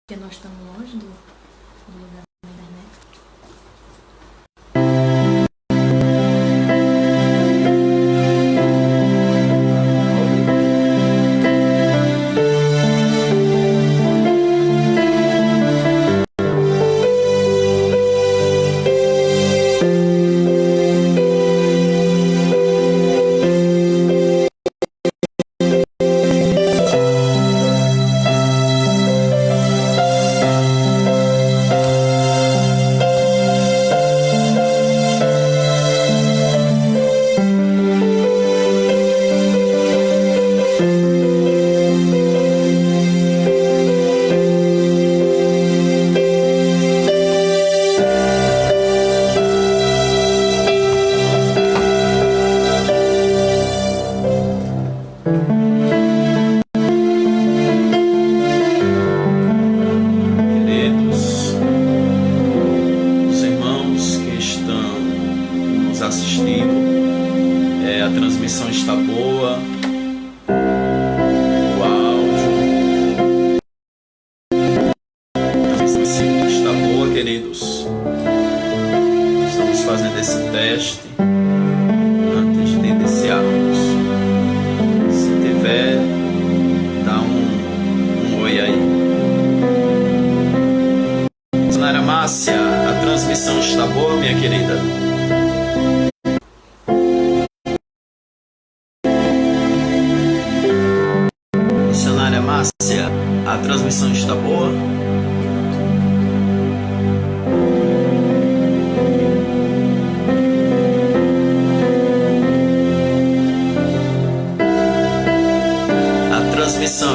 Porque nós estamos longe do lugar da internet.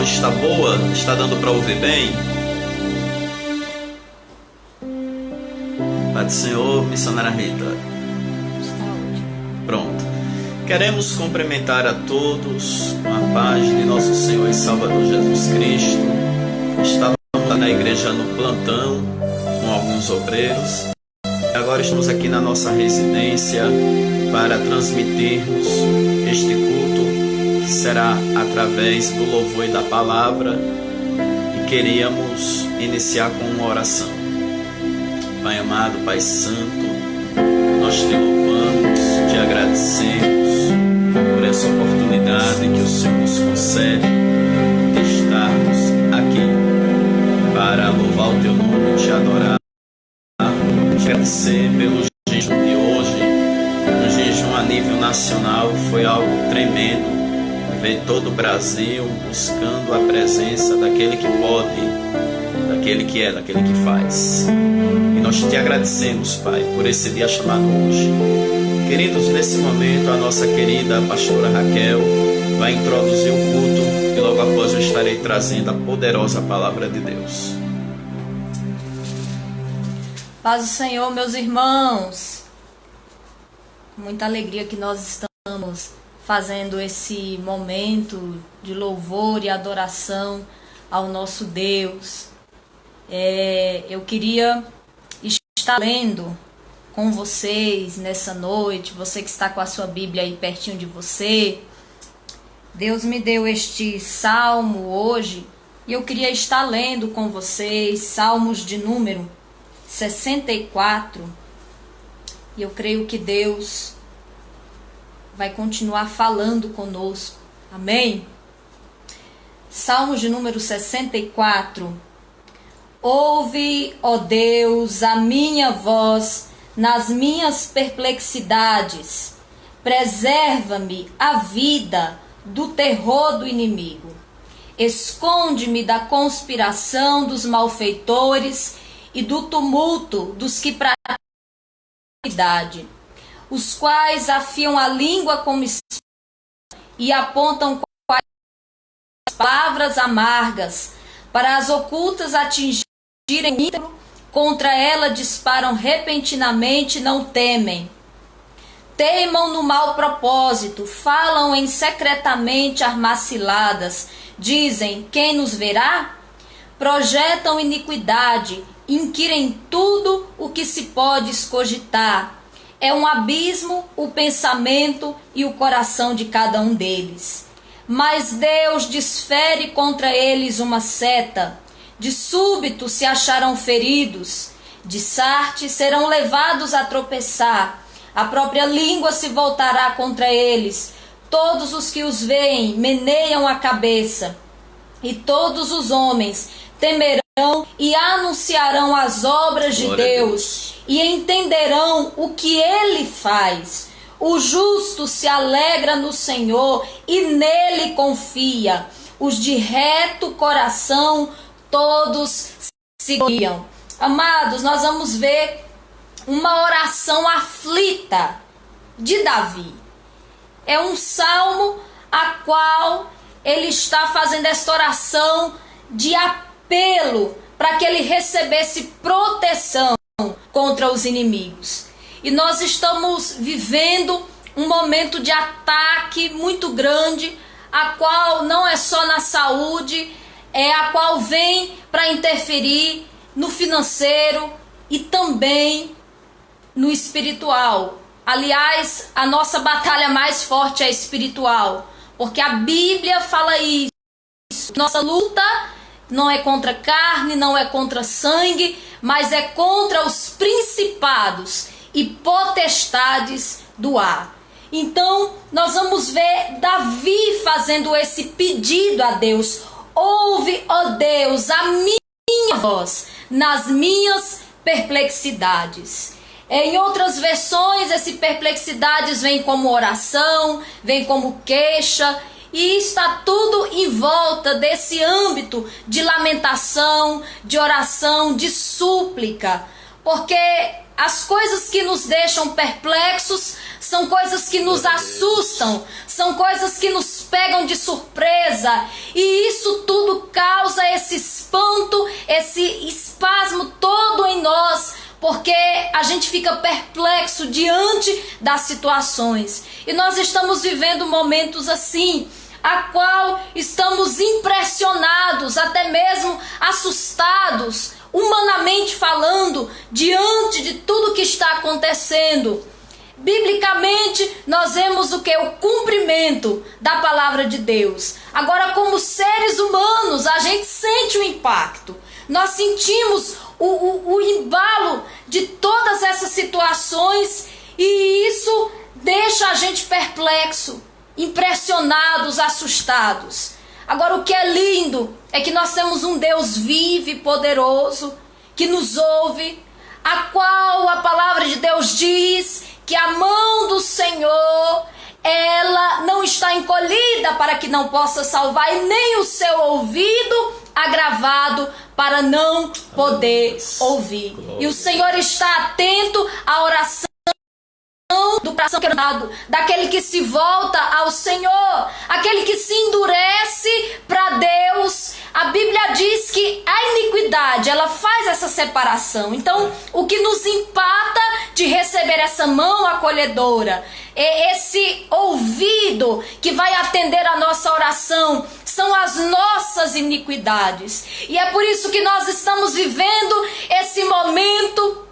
Está boa? Está dando para ouvir bem? Pai do Senhor, missionária Rita. Está ótimo. Pronto. Queremos cumprimentar a todos com a paz de nosso Senhor e Salvador Jesus Cristo. Estávamos na igreja no plantão com alguns obreiros. Agora estamos aqui na nossa residência para transmitirmos este culto, que será através do louvor e da palavra, e queríamos iniciar com uma oração. Pai amado, Pai santo, nós te louvamos, te agradecemos por essa oportunidade que o Senhor nos concede de estarmos aqui para louvar o teu nome, te adorar, te agradecer pelo jejum de hoje. Um jejum a nível nacional, foi algo tremendo. Ver todo o Brasil buscando a presença daquele que pode, daquele que é, daquele que faz. E nós te agradecemos, Pai, por esse dia chamado hoje. Queridos, nesse momento a nossa querida pastora Raquel vai introduzir o culto e logo após eu estarei trazendo a poderosa palavra de Deus. Paz do Senhor, meus irmãos. Com muita alegria que nós estamos fazendo esse momento de louvor e adoração ao nosso Deus. Eu queria estar lendo com vocês nessa noite, você que está com a sua Bíblia aí pertinho de você. Deus me deu este salmo hoje e eu queria estar lendo com vocês Salmos de número 64. E eu creio que Deus vai continuar falando conosco. Amém? Salmos de número 64. Ouve, ó Deus, a minha voz nas minhas perplexidades. Preserva-me a vida do terror do inimigo. Esconde-me da conspiração dos malfeitores e do tumulto dos que praticam iniquidade, os quais afiam a língua como espada e apontam palavras amargas, para as ocultas atingirem o íntimo, contra ela disparam repentinamente, não temem. Teimam no mau propósito, falam em secretamente armaciladas, dizem, quem nos verá? Projetam iniquidade, inquirem tudo o que se pode escogitar. É um abismo o pensamento e o coração de cada um deles. Mas Deus desfere contra eles uma seta, De súbito se acharão feridos, de sarte serão levados a tropeçar. A própria língua se voltará contra eles. Todos os que os veem meneiam a cabeça. E todos os homens temerão e anunciarão as obras de Deus, e entenderão o que ele faz. O justo se alegra no Senhor e nele confia. Os de reto coração todos se gloriam. Amados, nós vamos ver uma oração aflita de Davi. É um salmo a qual ele está fazendo esta oração de apelo para que ele recebesse proteção contra os inimigos. E nós estamos vivendo um momento de ataque muito grande, a qual não é só na saúde, é a qual vem para interferir no financeiro e também no espiritual. Aliás, a nossa batalha mais forte é espiritual, porque a Bíblia fala isso. Nossa luta não é contra carne, não é contra sangue, mas é contra os principados e potestades do ar. Então, nós vamos ver Davi fazendo esse pedido a Deus. Ouve, ó Deus, a minha voz nas minhas perplexidades. Em outras versões, esse perplexidades vem como oração, vem como queixa, e está tudo em volta desse âmbito de lamentação, de oração, de súplica. Porque as coisas que nos deixam perplexos são coisas que nos assustam, são coisas que nos pegam de surpresa, e isso tudo causa esse espanto, esse espasmo todo em nós, porque a gente fica perplexo diante das situações. E nós estamos vivendo momentos assim, a qual estamos impressionados, até mesmo assustados, humanamente falando, diante de tudo que está acontecendo. Biblicamente, nós vemos o que? O cumprimento da palavra de Deus. Agora, como seres humanos, a gente sente o impacto. Nós sentimos o embalo de todas essas situações, e isso deixa a gente perplexo, impressionados, assustados. Agora, o que é lindo é que nós temos um Deus vivo e poderoso que nos ouve, a qual a palavra de Deus diz que a mão do Senhor, ela não está encolhida para que não possa salvar, e nem o seu ouvido agravado para não poder ouvir. E o Senhor está atento à oração do coração quebrantado, daquele que se volta ao Senhor, aquele que se endurece para Deus. A Bíblia diz que a iniquidade, ela faz essa separação. Então, o que nos empata de receber essa mão acolhedora, esse ouvido que vai atender a nossa oração, são as nossas iniquidades. E é por isso que nós estamos vivendo esse momento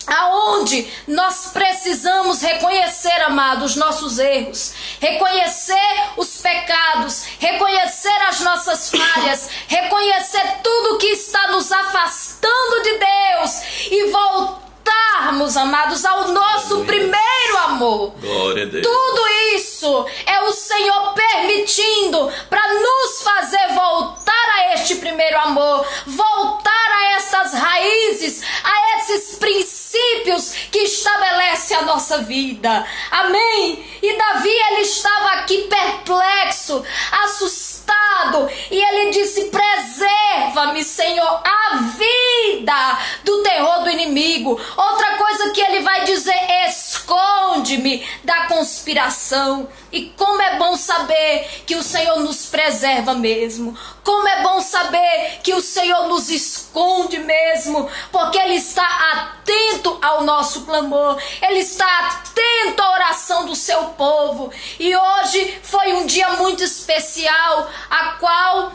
aonde nós precisamos reconhecer, amados, nossos erros, reconhecer os pecados, reconhecer as nossas falhas, reconhecer tudo que está nos afastando de Deus e voltarmos, amados, ao nosso primeiro amor. Glória a Deus. Tudo isso é o Senhor permitindo para nos fazer voltar a este primeiro amor, voltar a essas raízes, a esses princípios que estabelece a nossa vida. Amém? E Davi, ele estava aqui perplexo, assustado, e ele disse: preserva-me, Senhor, a vida do terror do inimigo. Outra coisa que ele vai dizer: esconde-me da conspiração. E como é bom saber que o Senhor nos preserva mesmo. Como é bom saber que o Senhor nos esconde mesmo, porque Ele está atento ao nosso clamor, Ele está atento à oração do seu povo. E hoje foi um dia muito especial, a qual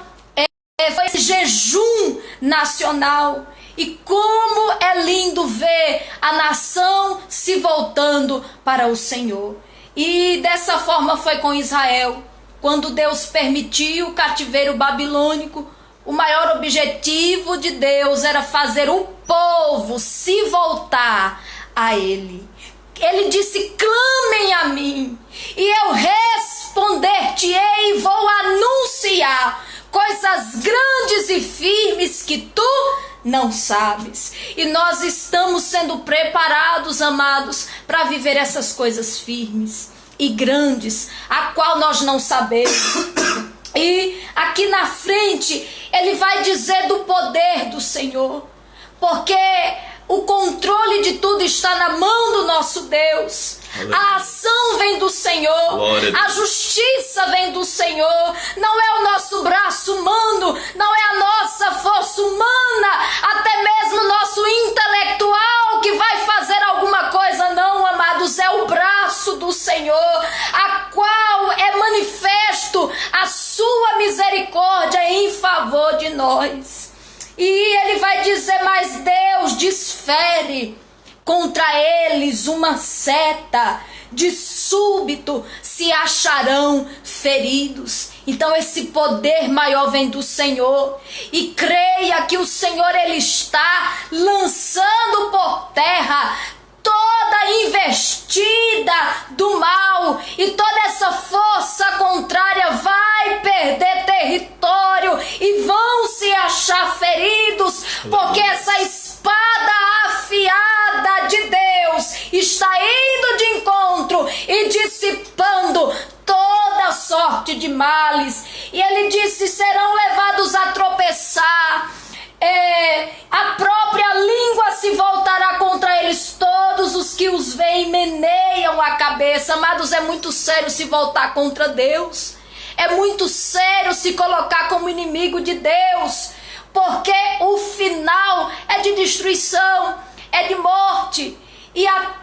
foi esse jejum nacional. E como é lindo ver a nação se voltando para o Senhor. E dessa forma foi com Israel. Quando Deus permitiu o cativeiro babilônico, O maior objetivo de Deus era fazer o povo se voltar a Ele. Ele disse: clamem a mim, e eu responder-te-ei e vou anunciar coisas grandes e firmes que tu não sabes. E nós estamos sendo preparados, amados, para viver essas coisas firmes e grandes, a qual nós não sabemos. E aqui na frente ele vai dizer do poder do Senhor, porque o controle de tudo está na mão do nosso Deus. A ação vem do Senhor, a justiça vem do Senhor. Não é o nosso braço humano, não é a nossa força humana, até mesmo o nosso intelectual que vai fazer alguma coisa. Não, amados, é o braço do Senhor, a qual é manifesto a sua misericórdia em favor de nós. E ele vai dizer: mas Deus desfere contra eles uma seta, de súbito se acharão feridos. Então esse poder maior vem do Senhor, e creia que o Senhor, ele está lançando por terra toda investida do mal, e toda essa força contrária vai perder território e vão se achar feridos, porque essa espada afiada de Deus está indo de encontro e dissipando toda sorte de males. E ele disse: serão levados a tropeçar, a própria língua se voltará contra eles, todos os que os veem meneiam a cabeça. Amados, é muito sério se voltar contra Deus, é muito sério se colocar como inimigo de Deus, porque o final é de destruição, é de morte. E há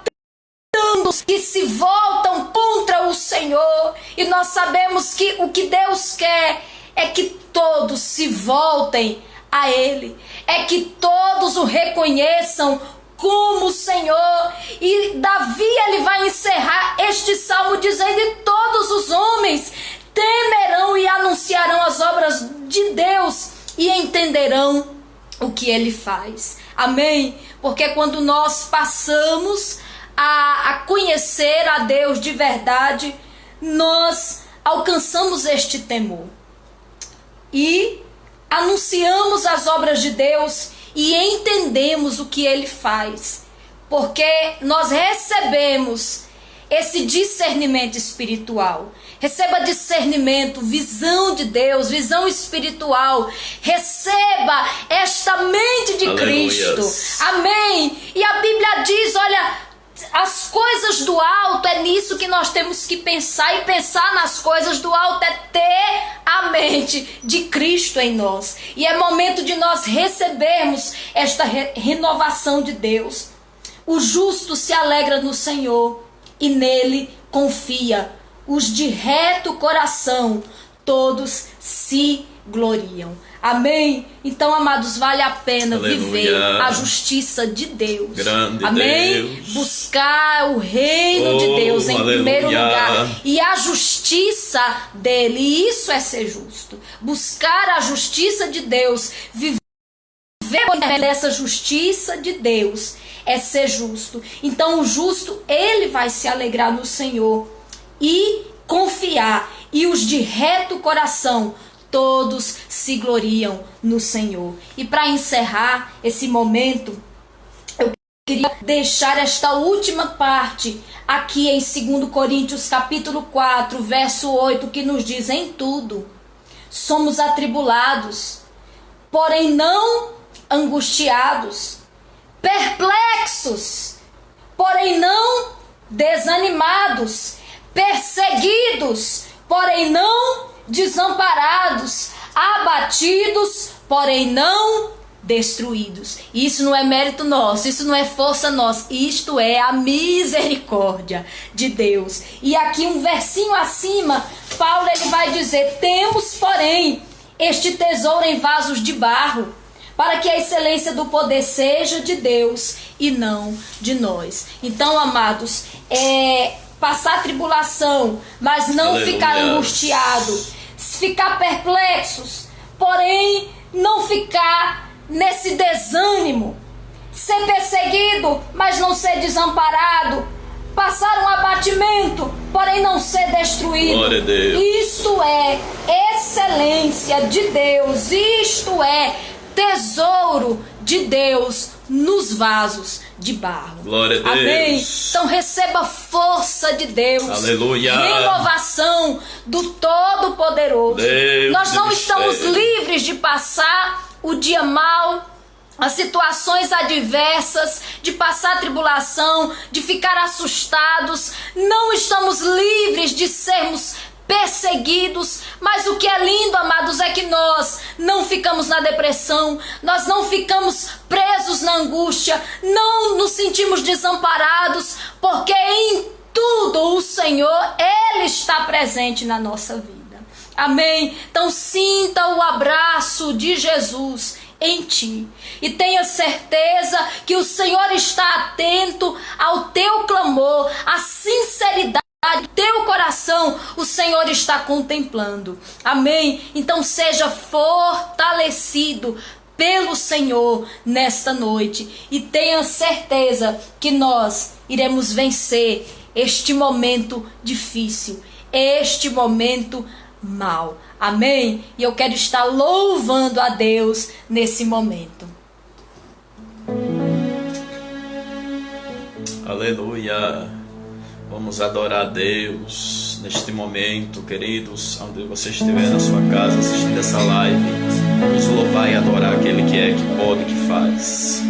tantos que se voltam contra o Senhor, e nós sabemos que o que Deus quer é que todos se voltem a Ele, é que todos o reconheçam como Senhor. E Davi, ele vai encerrar este salmo dizendo: e todos os homens temerão e anunciarão as obras de Deus e entenderão o que Ele faz. Amém? Porque quando nós passamos a conhecer a Deus de verdade, nós alcançamos este temor e anunciamos as obras de Deus e entendemos o que Ele faz, porque nós recebemos esse discernimento espiritual. Receba discernimento, visão de Deus, visão espiritual. Receba esta mente de Cristo. Amém? E a Bíblia diz, olha, as coisas do alto, é nisso que nós temos que pensar. E pensar nas coisas do alto é ter a mente de Cristo em nós. E é momento de nós recebermos esta renovação de Deus. O justo se alegra no Senhor e nele confia. Os de reto coração, todos se gloriam. Amém? Então, amados, vale a pena viver a justiça de Deus. Grande amém? Deus. Buscar o reino de Deus em primeiro lugar e a justiça dele. E isso é ser justo. Buscar a justiça de Deus, viver dessa justiça de Deus é ser justo. Então o justo, ele vai se alegrar no Senhor e confiar. E os de reto coração, todos se gloriam no Senhor. E para encerrar esse momento, eu queria deixar esta última parte aqui em 2 Coríntios capítulo 4, verso 8, que nos diz: em tudo somos atribulados, porém não angustiados, perplexos, porém não desanimados, perseguidos, porém não desamparados, abatidos, porém não destruídos. Isso não é mérito nosso, isso não é força nossa, isto é a misericórdia de Deus. E aqui um versinho acima, Paulo ele vai dizer: temos, porém, este tesouro em vasos de barro, para que a excelência do poder seja de Deus e não de nós. Então, amados, passar tribulação, mas não ficar angustiado, ficar perplexos, porém não ficar nesse desânimo, ser perseguido, mas não ser desamparado, passar um abatimento, porém não ser destruído. Glória a Deus. Isto é excelência de Deus, isto é tesouro de Deus nos vasos de barro. Glória a Deus. Amém? Então receba força de Deus. Aleluia. Renovação do Todo-Poderoso. Nós não estamos livres de passar o dia mal, as situações adversas, de passar tribulação, de ficar assustados. Não estamos livres de sermos perseguidos, mas o que é lindo, amados, é que nós não ficamos na depressão, nós não ficamos presos na angústia, não nos sentimos desamparados, porque em tudo o Senhor, Ele está presente na nossa vida. Amém? Então sinta o abraço de Jesus em ti e tenha certeza que o Senhor está atento ao teu clamor, à sinceridade do teu coração, o Senhor está contemplando. Amém? Então seja fortalecido pelo Senhor nesta noite e tenha certeza que nós iremos vencer este momento difícil, este momento mal. Amém? E eu quero estar louvando a Deus nesse momento. Aleluia. Vamos adorar a Deus neste momento, queridos, onde você estiver na sua casa assistindo essa live. Vamos louvar e adorar aquele que é, que pode, que faz.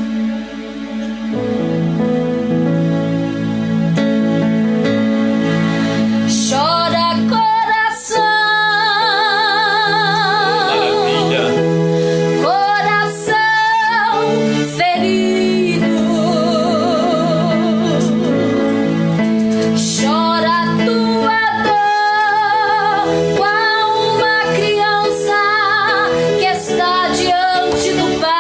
Chora coração, Maravilha. coração ferido, chora tua dor, qual uma criança que está diante do Pai.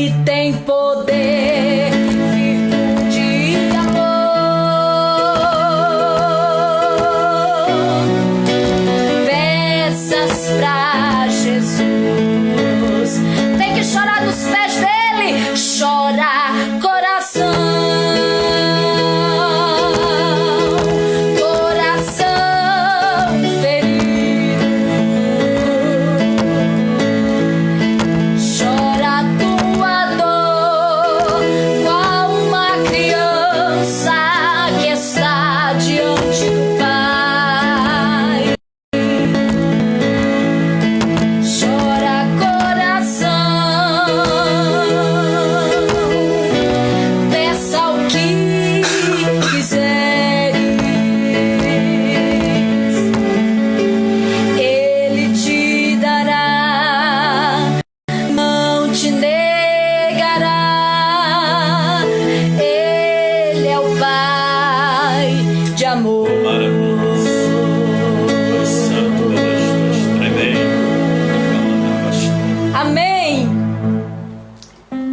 Ele tem poder, virtude e amor. Peças pra Jesus. Tem que chorar nos pés dele. Chora, coração.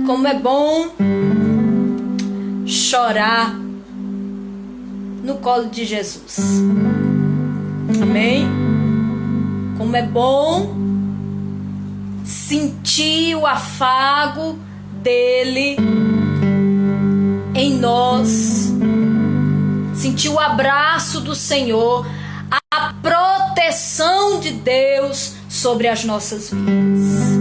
Como é bom chorar no colo de Jesus. Amém? Como é bom sentir o afago dele em nós, sentir o abraço do Senhor, a proteção de Deus sobre as nossas vidas.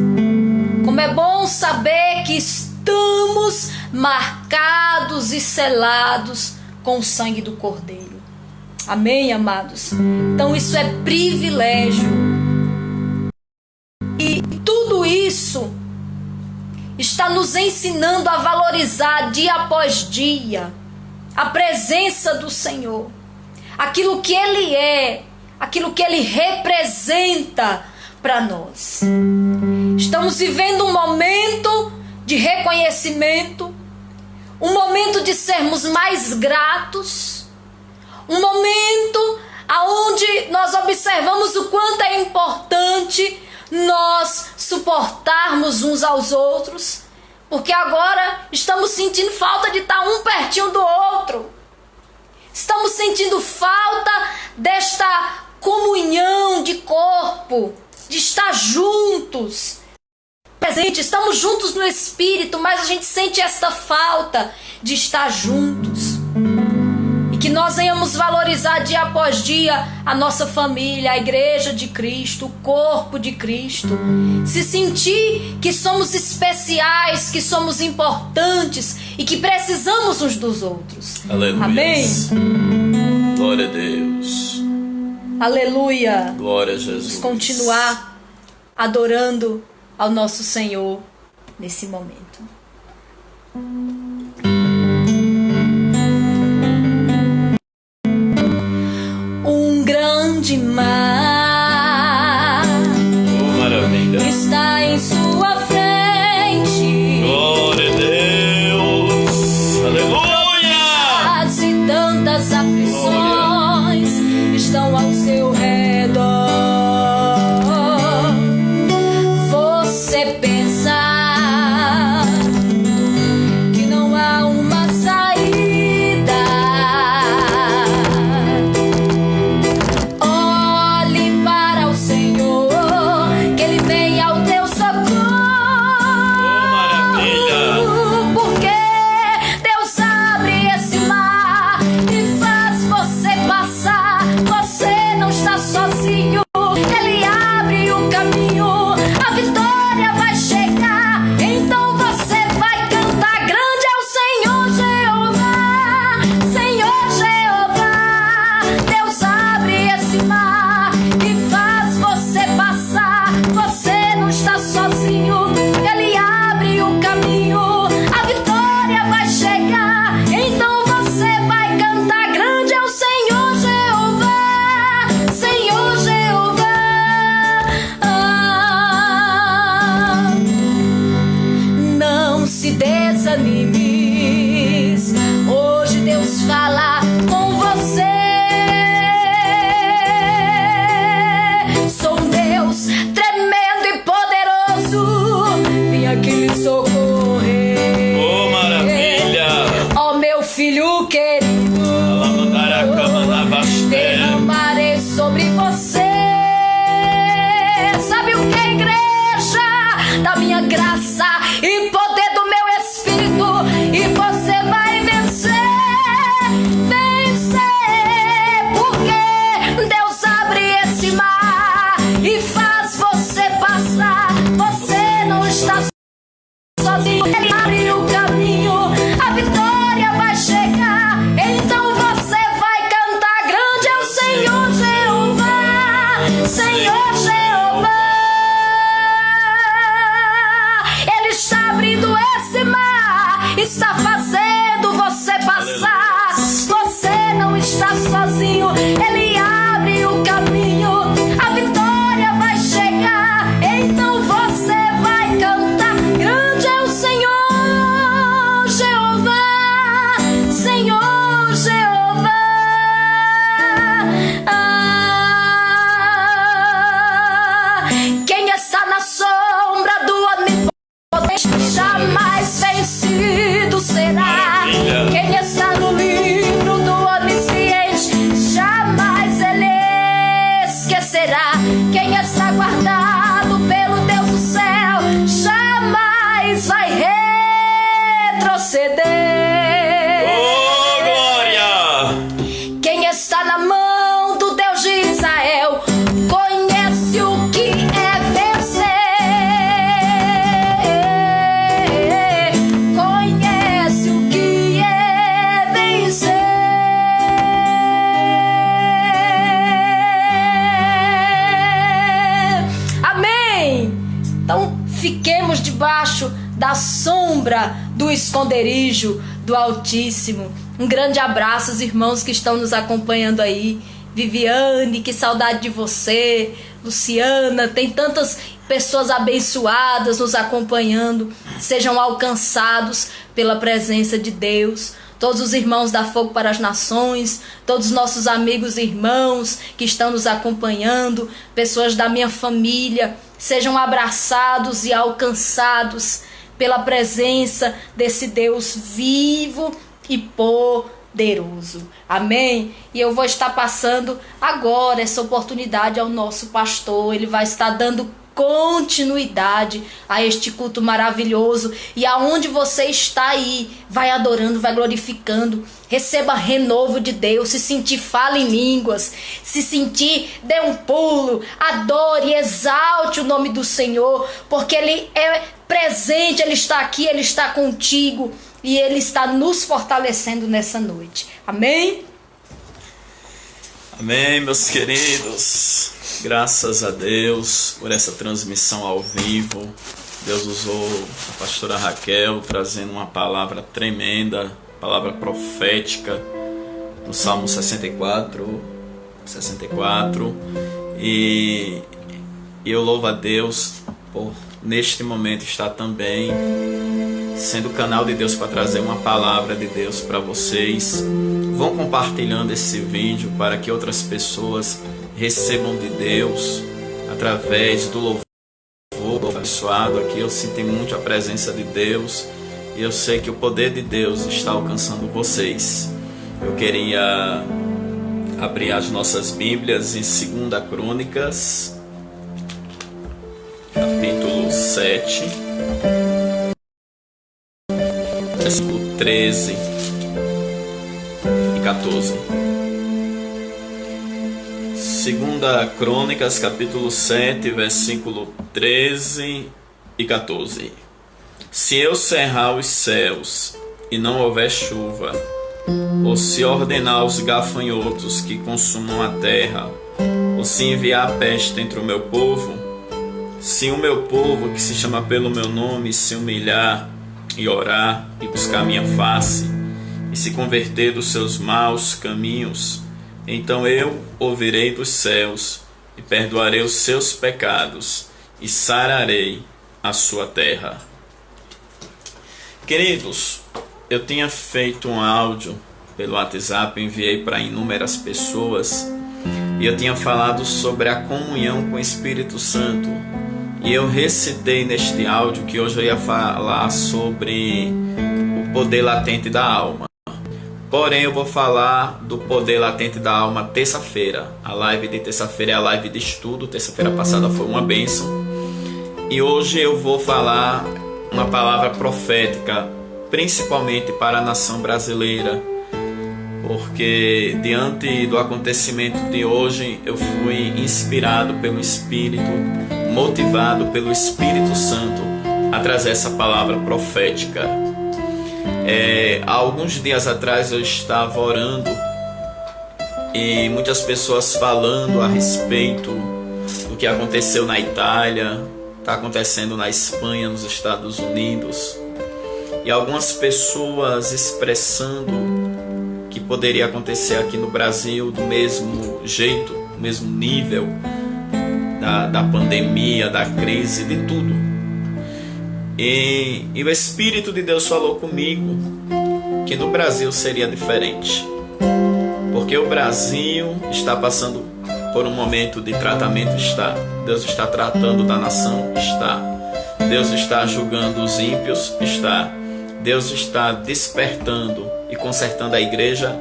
Como é bom saber que estamos marcados e selados com o sangue do Cordeiro. Amém, amados? Então isso é privilégio. E tudo isso está nos ensinando a valorizar dia após dia a presença do Senhor. Aquilo que Ele é, aquilo que Ele representa para nós. Estamos vivendo um momento de reconhecimento, um momento de sermos mais gratos, um momento onde nós observamos o quanto é importante nós suportarmos uns aos outros, porque agora estamos sentindo falta de estar um pertinho do outro. Estamos sentindo falta desta comunhão de corpo, de estar juntos, presente. Estamos juntos no Espírito, mas a gente sente esta falta de estar juntos. E que nós venhamos valorizar dia após dia a nossa família, a igreja de Cristo, o corpo de Cristo. Se sentir que somos especiais, que somos importantes e que precisamos uns dos outros. Aleluia. Amém? Glória a Deus. Aleluia. Glória a Jesus. Vamos continuar adorando ao nosso Senhor nesse momento. Um grande mar está em sua frente. Glória a Deus. Aleluia. E tantas aflições estão ao seu redor. Você pensa que não há uma saída. Olhe para o Senhor, que Ele vem ao teu socorro. Porque Deus abre esse mar e faz você passar. Você não está sozinho. Ele abre o caminho. A vitória vai chegar. Então você vai cantar. Grande é o Senhor Jeová. Senhor Jeová. Deus abre esse mar e faz você passar. Você não está sozinho. Ele abre o caminho. A vitória vai chegar. Então você vai cantar. Grande é o Senhor Jeová. Senhor Jeová. Não se desanimes. Hoje Deus fala com você. Sou um Deus tremendo e poderoso. Vim aqui lhe socorrer. e poder do meu espírito, e você vai vencer, vencer, porque Deus abre esse mar e faz você passar. Você não está sozinho, Ele abre o caminho, a vitória vai chegar. Então você vai cantar: grande é o Senhor Jeová, Senhor Jeová. Ele está abrindo esse mar, está fazendo você passar. Você não está sozinho, Ele abre o caminho, a vitória vai chegar. Então você vai cantar: grande é o Senhor Jeová, Senhor Jeová. Quem está na sombra do Onipotente jamais vencido será. Quem está no livro do Onisciente jamais ele esquecerá. Quem está guardado pelo Deus do céu jamais vai retroceder. Oh, glória! Quem está na mão do Deus de Israel conhece o que é vencer. Conhece o que é vencer. Amém. Então fiquemos debaixo da sombra do esconderijo do Altíssimo. Um grande abraço aos irmãos que estão nos acompanhando aí. Viviane, que saudade de você. Luciana, tem tantas pessoas abençoadas nos acompanhando. Sejam alcançados pela presença de Deus. Todos os irmãos da Fogo para as Nações, todos os nossos amigos e irmãos que estão nos acompanhando, pessoas da minha família, sejam abraçados e alcançados pela presença desse Deus vivo e poderoso. Amém? E eu vou estar passando agora essa oportunidade ao nosso pastor. Ele vai estar dando continuidade a este culto maravilhoso. E aonde você está aí, vai adorando, vai glorificando. Receba renovo de Deus. Se sentir, fala em línguas. Se sentir, dê um pulo, adore, exalte o nome do Senhor, porque Ele é presente, Ele está aqui, Ele está contigo e Ele está nos fortalecendo nessa noite. Amém? Amém, meus queridos. Graças a Deus por essa transmissão ao vivo. Deus usou a pastora Raquel trazendo uma palavra tremenda, palavra profética no Salmo 64. E eu louvo a Deus por neste momento estar também sendo canal de Deus para trazer uma palavra de Deus para vocês. Vão compartilhando esse vídeo para que outras pessoas recebam de Deus através do louvor abençoado aqui. Eu sinto muito a presença de Deus e eu sei que o poder de Deus está alcançando vocês. Eu queria abrir as nossas Bíblias em 2 Crônicas, capítulo 7, versículo 13 e 14. 2 Crônicas, capítulo 7, versículo 13 e 14. Se eu cerrar os céus e não houver chuva, ou se ordenar os gafanhotos que consumam a terra, ou se enviar a peste entre o meu povo, se o meu povo que se chama pelo meu nome se humilhar e orar e buscar minha face e se converter dos seus maus caminhos, então eu ouvirei dos céus e perdoarei os seus pecados e sararei a sua terra. Queridos, eu tinha feito um áudio pelo WhatsApp, enviei para inúmeras pessoas e eu tinha falado sobre a comunhão com o Espírito Santo. E eu recitei neste áudio que hoje eu ia falar sobre o poder latente da alma. Porém, eu vou falar do poder latente da alma terça-feira. A live de terça-feira é a live de estudo. Terça-feira passada foi uma bênção. E hoje eu vou falar uma palavra profética, principalmente para a nação brasileira, porque diante do acontecimento de hoje eu fui inspirado pelo Espírito, motivado pelo Espírito Santo a trazer essa palavra profética. Há alguns dias atrás eu estava orando e muitas pessoas falando a respeito do que aconteceu na Itália, está acontecendo na Espanha, nos Estados Unidos, e algumas pessoas expressando que poderia acontecer aqui no Brasil do mesmo jeito, do mesmo nível da pandemia, da crise, de tudo. E o Espírito de Deus falou comigo que no Brasil seria diferente, porque o Brasil está passando por um momento de tratamento, Deus está tratando da nação, Deus está julgando os ímpios, Deus está despertando e consertando a igreja,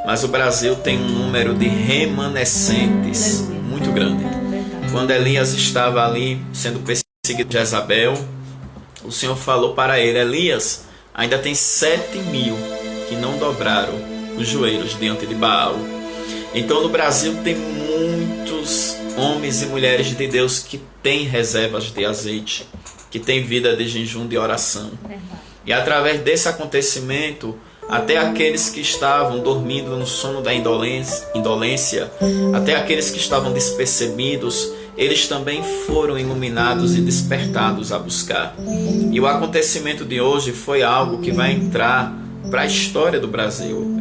mas o Brasil tem um número de remanescentes muito grande. Quando Elias estava ali sendo perseguido por Jezabel, o Senhor falou para ele: Elias, ainda tem 7.000 que não dobraram os joelhos diante de Baal. Então no Brasil tem muitos homens e mulheres de Deus que têm reservas de azeite, que têm vida de jejum, de oração. E através desse acontecimento, até aqueles que estavam dormindo no sono da indolência, até aqueles que estavam despercebidos, eles também foram iluminados e despertados a buscar. E o acontecimento de hoje foi algo que vai entrar para a história do Brasil.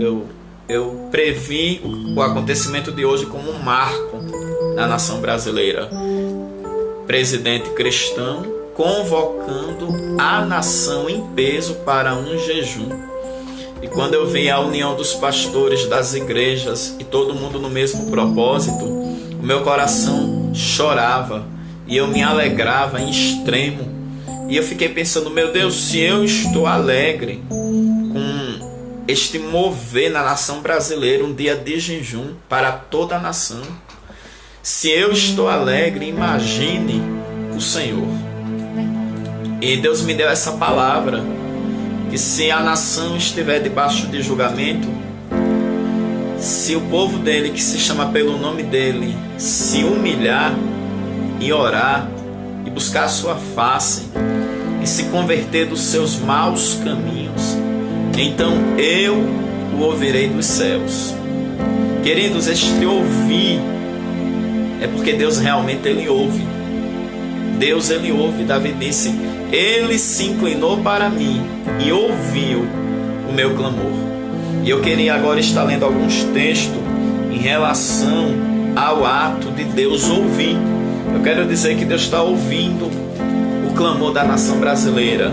Eu previ o acontecimento de hoje como um marco na nação brasileira. Presidente cristão convocando a nação em peso para um jejum. E quando eu vi a união dos pastores das igrejas e todo mundo no mesmo propósito, o meu coração chorava e eu me alegrava em extremo. E eu fiquei pensando: meu Deus, se eu estou alegre com este mover na nação brasileira, um dia de jejum para toda a nação, se eu estou alegre, imagine o Senhor. E Deus me deu essa palavra, que se a nação estiver debaixo de julgamento, se o povo dele, que se chama pelo nome dele, se humilhar e orar e buscar a sua face e se converter dos seus maus caminhos, então eu o ouvirei dos céus. Queridos, este ouvir é porque Deus realmente ele ouve. Deus ele ouve. Davi disse: ele se inclinou para mim e ouviu o meu clamor. E eu queria agora estar lendo alguns textos em relação ao ato de Deus ouvir. Eu quero dizer que Deus está ouvindo o clamor da nação brasileira.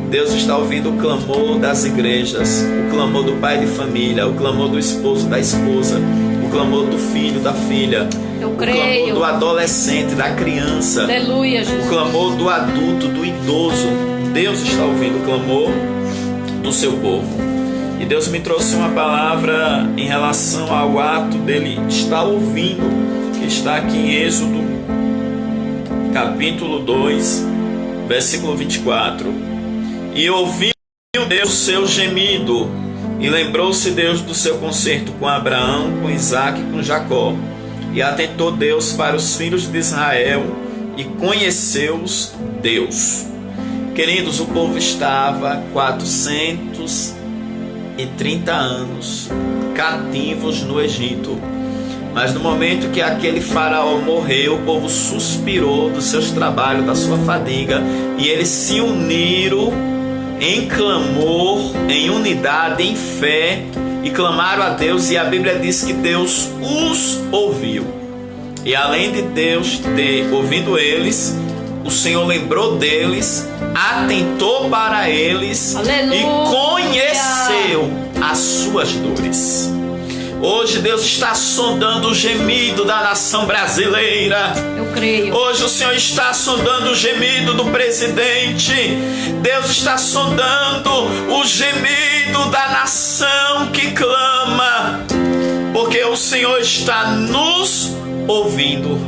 Deus está ouvindo o clamor das igrejas, o clamor do pai de família, o clamor do esposo, da esposa, o clamor do filho, da filha, eu o creio. clamor do adolescente, da criança, Aleluia, Jesus. O clamor do adulto, do idoso. Deus está ouvindo o clamor do seu povo. E Deus me trouxe uma palavra em relação ao ato dele estar ouvindo, que está aqui em Êxodo, capítulo 2, versículo 24. E ouviu Deus o seu gemido, e lembrou-se Deus do seu concerto com Abraão, com Isaque e com Jacó. E atentou Deus para os filhos de Israel, e conheceu-os Deus. Queridos, o povo estava 430 anos cativos no Egito. Mas no momento que aquele faraó morreu, o povo suspirou dos seus trabalhos, da sua fadiga, e eles se uniram em clamor, em unidade, em fé, e clamaram a Deus, e a Bíblia diz que Deus os ouviu. E além de Deus ter ouvido eles, o Senhor lembrou deles, atentou para eles, aleluia, e conheceu as suas dores. Hoje Deus está sondando o gemido da nação brasileira. Eu creio. Hoje o Senhor está sondando o gemido do presidente. Deus está sondando o gemido da nação que clama, porque o Senhor está nos ouvindo.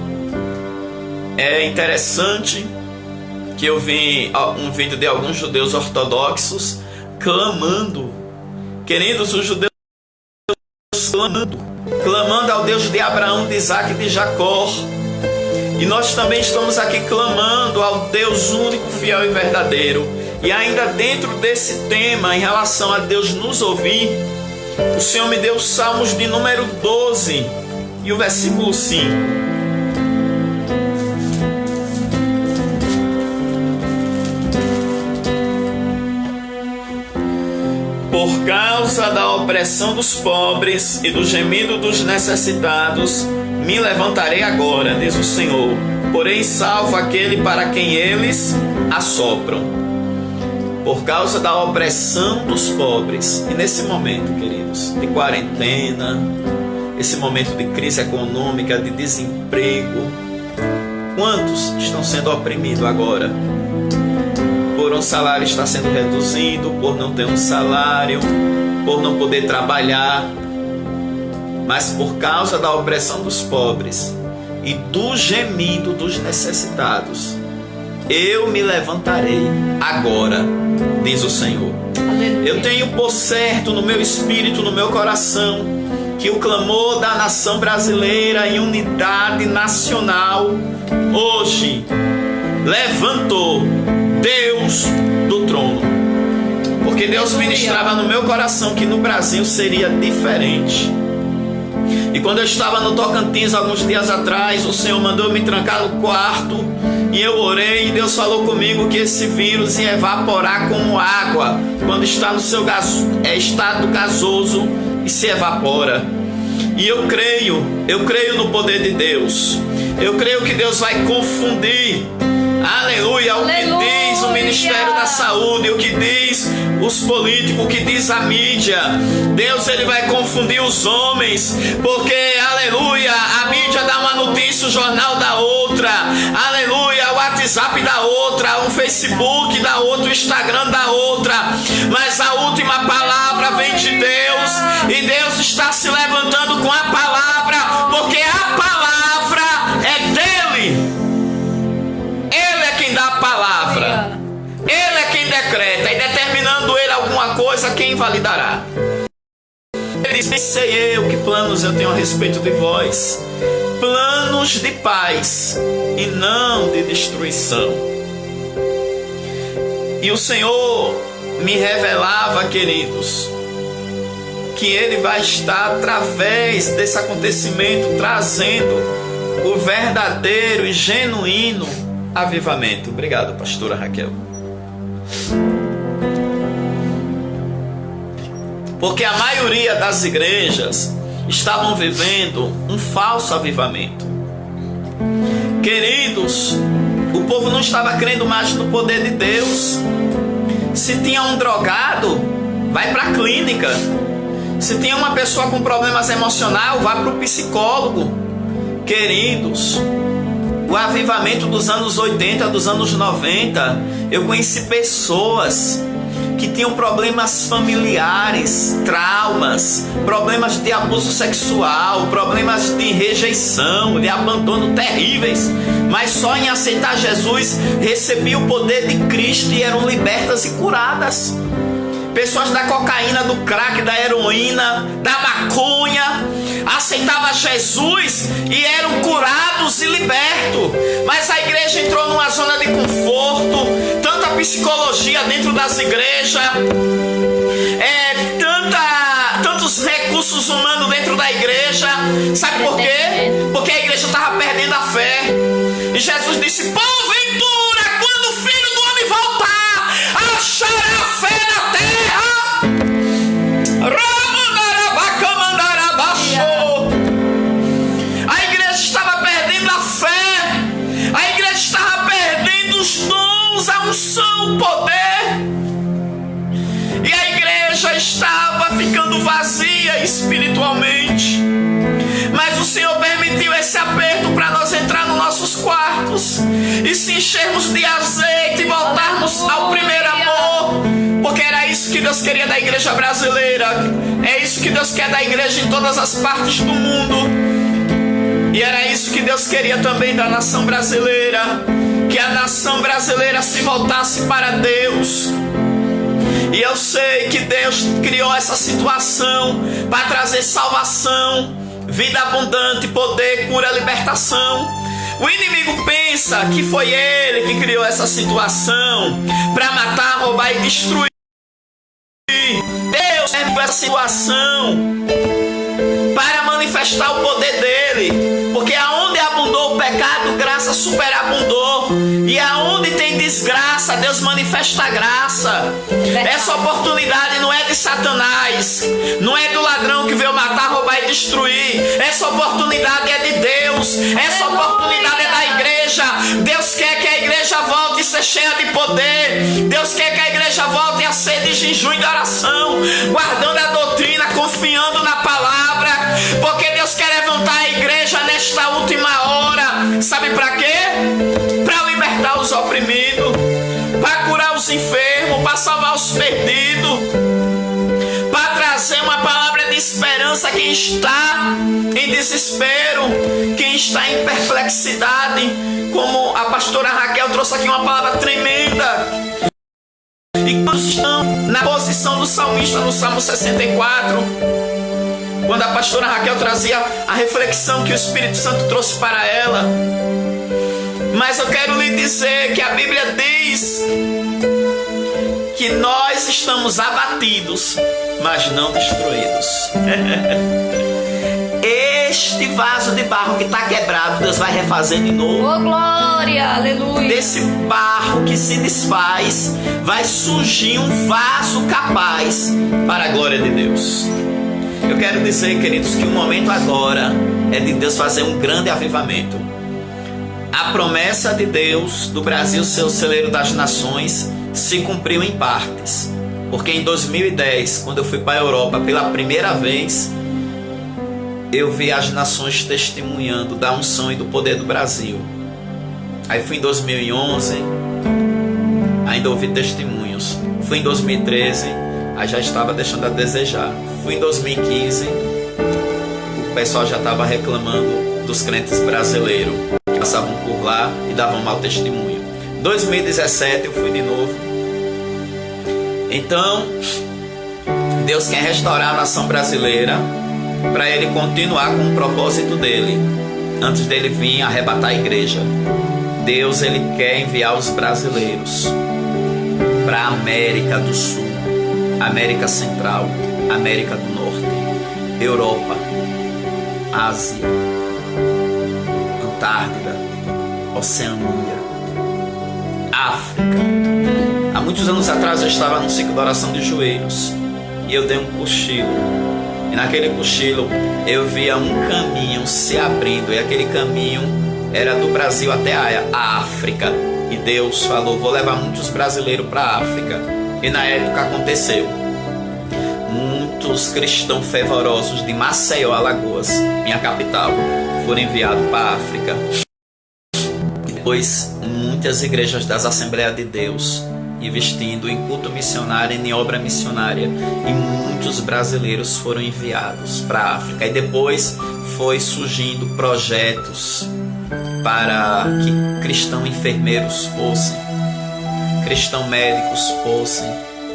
É interessante que que eu vi um vídeo de alguns judeus ortodoxos clamando, queridos, os judeus clamando ao Deus de Abraão, de Isaac e de Jacó. E nós também estamos aqui clamando ao Deus único, fiel e verdadeiro. E ainda dentro desse tema, em relação a Deus nos ouvir, o Senhor me deu Salmos de número 12 e o versículo 5. Por causa da opressão dos pobres e do gemido dos necessitados, me levantarei agora, diz o Senhor, porém salvo aquele para quem eles assopram. Por causa da opressão dos pobres. E nesse momento, queridos, de quarentena, esse momento de crise econômica, de desemprego, quantos estão sendo oprimidos agora? Por um salário estar sendo reduzido, por não ter um salário, por não poder trabalhar. Mas por causa da opressão dos pobres e do gemido dos necessitados, eu me levantarei agora, diz o Senhor. Aleluia. Eu tenho por certo no meu espírito, no meu coração, que o clamor da nação brasileira em unidade nacional hoje levantou Deus do trono. Porque Deus ministrava no meu coração que no Brasil seria diferente. E quando eu estava no Tocantins alguns dias atrás, o Senhor mandou me trancar no quarto e eu orei, e Deus falou comigo que esse vírus ia evaporar como água quando está no seu estado gasoso e se evapora. E eu creio no poder de Deus. Eu creio que Deus vai confundir, aleluia, o que diz o Ministério da Saúde, o que diz os políticos, o que diz a mídia. Deus, ele vai confundir os homens, porque, aleluia, a mídia dá uma notícia, o jornal dá outra, aleluia, o WhatsApp dá outra, o Facebook dá outra, o Instagram dá outra, mas a última palavra vem de Deus, e Deus está se levantando com a palavra, porque a palavra é dele. Ele é quem dá a palavra, ele é quem decreta, e determinando ele alguma coisa, quem validará? Ele diz: sei eu que planos eu tenho a respeito de vós, planos de paz e não de destruição. E o Senhor me revelava, queridos, que ele vai estar através desse acontecimento trazendo o verdadeiro e genuíno avivamento. Obrigado, pastora Raquel. Porque a maioria das igrejas estavam vivendo um falso avivamento. Queridos, o povo não estava crendo mais no poder de Deus. Se tinha um drogado, vai para a clínica. Se tinha uma pessoa com problemas emocionais, vai para o psicólogo. Queridos, o avivamento dos anos 80, dos anos 90, eu conheci pessoas que tinham problemas familiares, traumas, problemas de abuso sexual, problemas de rejeição, de abandono terríveis, mas só em aceitar Jesus recebiam o poder de Cristo e eram libertas e curadas. Pessoas da cocaína, do crack, da heroína, da maconha, aceitavam Jesus e eram curados e libertos. Mas a igreja entrou numa zona de conforto, tanta psicologia dentro das igrejas, tantos recursos humanos dentro da igreja. Sabe por quê? Porque a igreja estava perdendo a fé. E Jesus disse: porventura, quando o Filho do Homem voltar, achará fé na terra? A igreja estava perdendo a fé, a igreja estava perdendo os dons, a unção, o poder, e a igreja estava ficando vazia espiritualmente. Mas o Senhor permitiu esse aperto para nós entrar nos nossos quartos e se enchermos de azeite e voltarmos ao primeiro amor, porque era isso que Deus queria da igreja brasileira, é isso que Deus quer da igreja em todas as partes do mundo, e era isso que Deus queria também da nação brasileira, que a nação brasileira se voltasse para Deus. E eu sei que Deus criou essa situação para trazer salvação, vida abundante, poder, cura, libertação. O inimigo pensa que foi ele que criou essa situação para matar, roubar e destruir. Deus criou essa situação para manifestar o poder dele, porque aonde abundou o pecado, graça superabundou, e aonde tem desgraça, Deus manifesta a graça. Essa oportunidade não é de Satanás, não é do ladrão que veio matar, roubar e destruir. Essa oportunidade é de Deus, essa oportunidade é da igreja. Deus quer que a igreja volte a ser cheia de poder. Deus quer que a igreja volte a ser de jejum e de oração, guardando a doutrina, confiando na palavra, porque Deus quer levantar a igreja nesta última hora. Sabe para quê? Para libertar os oprimidos, para curar os enfermos, para salvar os perdidos, para trazer uma palavra de esperança a quem está em desespero, quem está em perplexidade, como a pastora Raquel trouxe aqui uma palavra tremenda. E quando estão na posição do salmista no Salmo 64, quando a pastora Raquel trazia a reflexão que o Espírito Santo trouxe para ela. Mas eu quero lhe dizer que a Bíblia diz que nós estamos abatidos, mas não destruídos. Este vaso de barro que está quebrado, Deus vai refazer de novo. Oh, glória, aleluia. Desse barro que se desfaz, vai surgir um vaso capaz para a glória de Deus. Eu quero dizer, queridos, que o momento agora é de Deus fazer um grande avivamento. A promessa de Deus do Brasil ser o celeiro das nações se cumpriu em partes. Porque em 2010, quando eu fui para a Europa pela primeira vez, eu vi as nações testemunhando da unção e do poder do Brasil. Aí fui em 2011, ainda ouvi testemunhos. Fui em 2013, aí já estava deixando a desejar. Fui em 2015, o pessoal já estava reclamando dos crentes brasileiros que passavam por lá e davam mau testemunho. 2017 eu fui de novo. Então, Deus quer restaurar a nação brasileira para Ele continuar com o propósito dele, antes dele vir arrebatar a igreja. Deus, Ele quer enviar os brasileiros para a América do Sul, América Central, América do Norte, Europa, Ásia, Antártida, Oceania, África. Há muitos anos atrás eu estava num ciclo de oração de joelhos e eu dei um cochilo. E naquele cochilo eu via um caminho se abrindo, e aquele caminho era do Brasil até a África. E Deus falou: vou levar muitos brasileiros para a África. E na época aconteceu. Muitos cristãos fervorosos de Maceió, Alagoas, minha capital, foram enviados para a África. Depois, muitas igrejas das Assembleias de Deus investindo em culto missionário e em obra missionária, e muitos brasileiros foram enviados para a África. E depois foi surgindo projetos para que cristãos enfermeiros fossem, cristãos médicos fossem,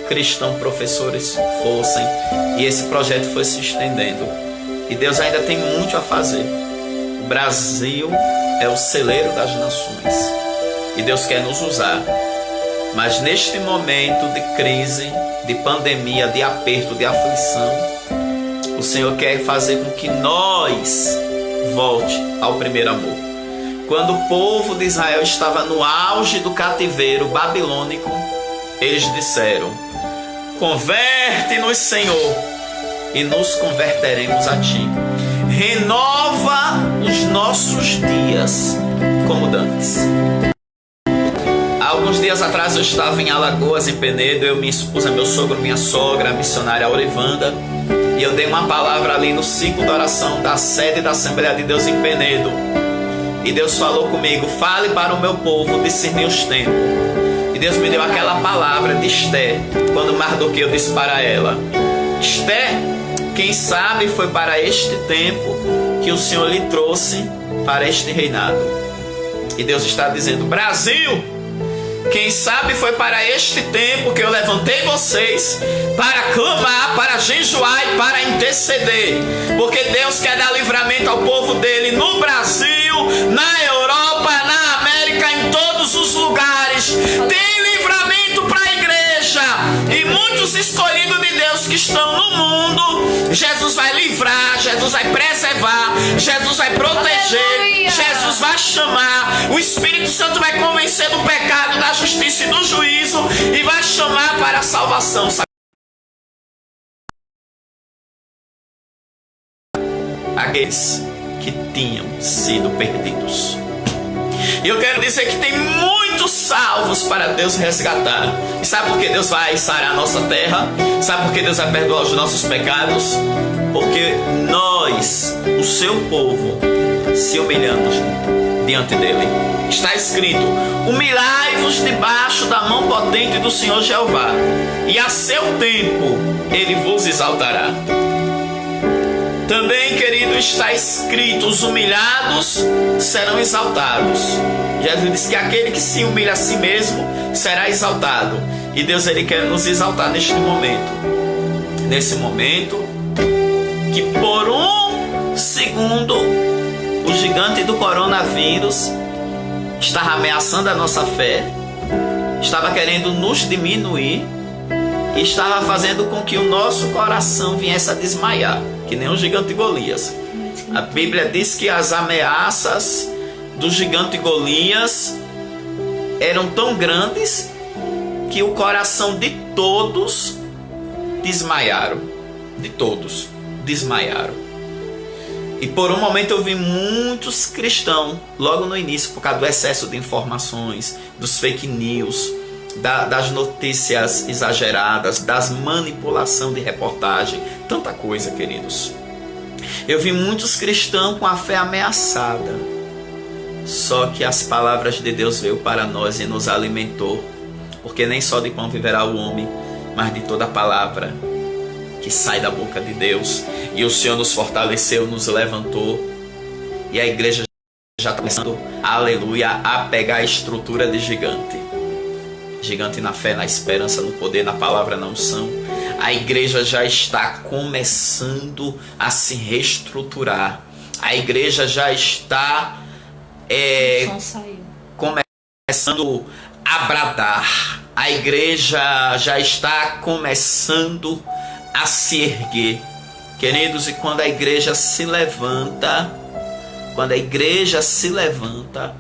cristãos professores fossem, e esse projeto foi se estendendo. E Deus ainda tem muito a fazer. O Brasil é o celeiro das nações e Deus quer nos usar. Mas neste momento de crise, de pandemia, de aperto, de aflição, o Senhor quer fazer com que nós volte ao primeiro amor. Quando o povo de Israel estava no auge do cativeiro babilônico, eles disseram: converte-nos, Senhor, e nos converteremos a Ti. Renova os nossos dias como dantes. Alguns dias atrás eu estava em Alagoas, em Penedo, eu, minha esposa, meu sogro, minha sogra, a missionária Aurivanda, e eu dei uma palavra ali no ciclo de oração da sede da Assembleia de Deus em Penedo. E Deus falou comigo: fale para o meu povo discernir os tempos. E Deus me deu aquela palavra de Esté, quando Mardoqueu disse para ela: Esté, quem sabe foi para este tempo que o Senhor lhe trouxe para este reinado. E Deus está dizendo: Brasil, quem sabe foi para este tempo que eu levantei vocês para clamar, para jejuar e para interceder. Porque Deus quer dar livramento ao povo dele no Brasil, na Europa, na América, em todos os lugares. Tem livramento para a igreja. E muitos escolhidos de Deus que estão no mundo, Jesus vai livrar, Jesus vai preservar, Jesus vai proteger, aleluia, Jesus vai chamar. O Espírito Santo vai convencer do pecado, da justiça e do juízo, e vai chamar para a salvação. Aqueles que tinham sido perdidos. E eu quero dizer que tem muitos salvos para Deus resgatar. E sabe por que Deus vai sarar a nossa terra? Sabe por que Deus vai perdoar os nossos pecados? Porque nós, o seu povo, se humilhamos diante dele. Está escrito: humilhai-vos debaixo da mão potente do Senhor Jeová, e a seu tempo ele vos exaltará. Também, querido, está escrito: os humilhados serão exaltados. Jesus disse que aquele que se humilha a si mesmo será exaltado. E Deus, ele quer nos exaltar neste momento. Nesse momento que por um segundo o gigante do coronavírus estava ameaçando a nossa fé, estava querendo nos diminuir e estava fazendo com que o nosso coração viesse a desmaiar, que nem o gigante Golias. A Bíblia diz que as ameaças do gigante Golias eram tão grandes que o coração de todos desmaiaram. De todos desmaiaram. E por um momento eu vi muitos cristãos, logo no início, por causa do excesso de informações, dos fake news, das notícias exageradas, das manipulação de reportagem, tanta coisa, queridos. Eu vi muitos cristãos com a fé ameaçada. Só que as palavras de Deus veio para nós e nos alimentou. Porque nem só de pão viverá o homem, mas de toda a palavra que sai da boca de Deus. E o Senhor nos fortaleceu, nos levantou. E a igreja já está começando, aleluia, a pegar a estrutura de gigante. Gigante na fé, na esperança, no poder, na palavra, na unção. A igreja já está começando a se reestruturar. A igreja já está começando a bradar. A igreja já está começando a se erguer. Queridos, e quando a igreja se levanta,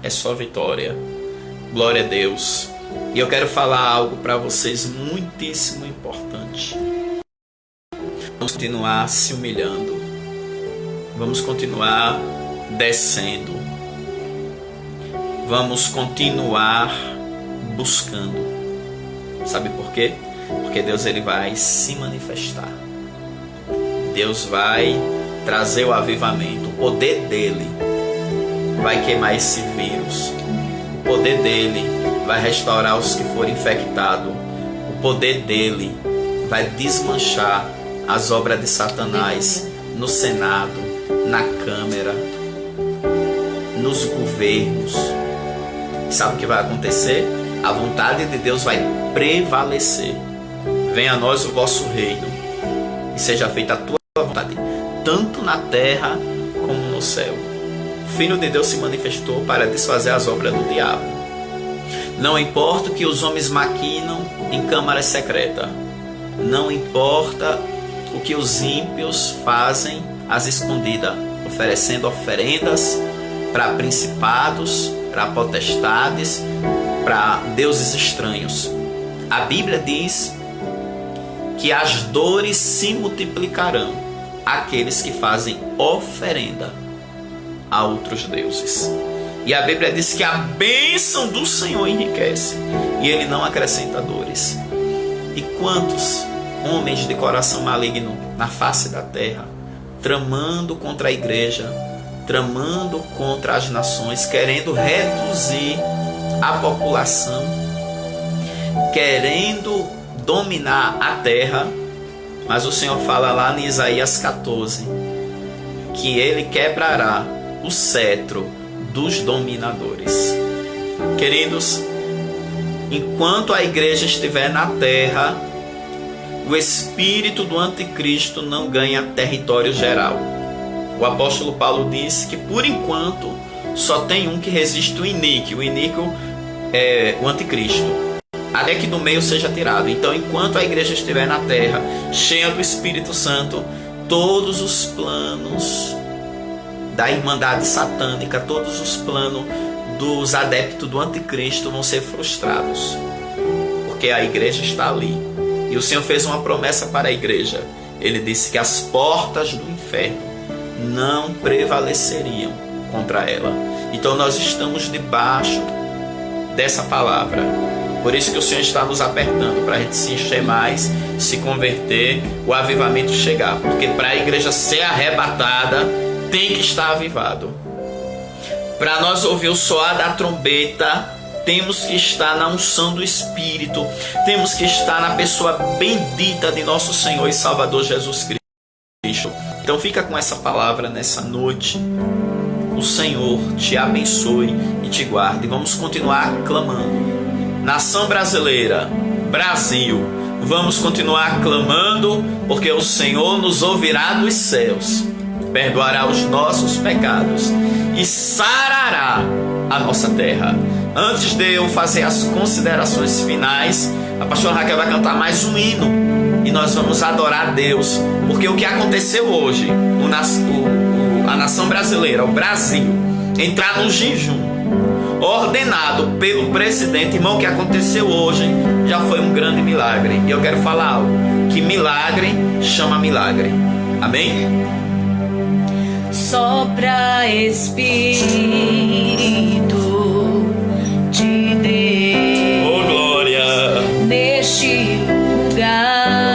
é só vitória. Glória a Deus. E eu quero falar algo para vocês muitíssimo importante. Vamos continuar se humilhando. Vamos continuar descendo. Vamos continuar buscando. Sabe por quê? Porque Deus, ele vai se manifestar. Deus vai trazer o avivamento. O poder dele vai queimar esse vírus. O poder dele vai restaurar os que forem infectados. O poder dele vai desmanchar as obras de Satanás no Senado, na Câmara, nos governos. Sabe o que vai acontecer? A vontade de Deus vai prevalecer. Venha a nós o vosso reino e seja feita a tua vontade, tanto na terra como no céu. O Filho de Deus se manifestou para desfazer as obras do diabo. Não importa o que os homens maquinam em câmaras secretas. Não importa o que os ímpios fazem às escondidas, oferecendo oferendas para principados, para potestades, para deuses estranhos. A Bíblia diz que as dores se multiplicarão àqueles que fazem oferenda a outros deuses. E a Bíblia diz que a bênção do Senhor enriquece e ele não acrescenta dores. E quantos homens de coração maligno na face da terra, tramando contra a igreja, tramando contra as nações, querendo reduzir a população, querendo dominar a terra. Mas o Senhor fala lá em Isaías 14 que ele quebrará o cetro dos dominadores. Queridos, enquanto a igreja estiver na terra, o espírito do anticristo não ganha território geral. O apóstolo Paulo disse que por enquanto só tem um que resiste o iníquo. O iníquo é o anticristo, até que do meio seja tirado. Então, enquanto a igreja estiver na terra, cheia do Espírito Santo, todos os planos da irmandade satânica, todos os planos dos adeptos do anticristo vão ser frustrados, porque a igreja está ali. E o Senhor fez uma promessa para a igreja. Ele disse que as portas do inferno não prevaleceriam contra ela. Então nós estamos debaixo dessa palavra. Por isso que o Senhor está nos apertando, para a gente se encher mais, se converter, o avivamento chegar. Porque para a igreja ser arrebatada, tem que estar avivado. Para nós ouvir o soar da trombeta, temos que estar na unção do Espírito. Temos que estar na pessoa bendita de nosso Senhor e Salvador Jesus Cristo. Então fica com essa palavra nessa noite. O Senhor te abençoe e te guarde. Vamos continuar clamando. Nação brasileira, Brasil, vamos continuar clamando, porque o Senhor nos ouvirá dos céus, perdoará os nossos pecados e sarará a nossa terra. Antes de eu fazer as considerações finais, a pastora Raquel vai cantar mais um hino e nós vamos adorar a Deus, porque o que aconteceu hoje, a nação brasileira, o Brasil, entrar no jejum ordenado pelo presidente, irmão, que aconteceu hoje, já foi um grande milagre. E eu quero falar algo, que milagre chama milagre. Amém? Sopra Espírito de Deus, oh glória, neste lugar.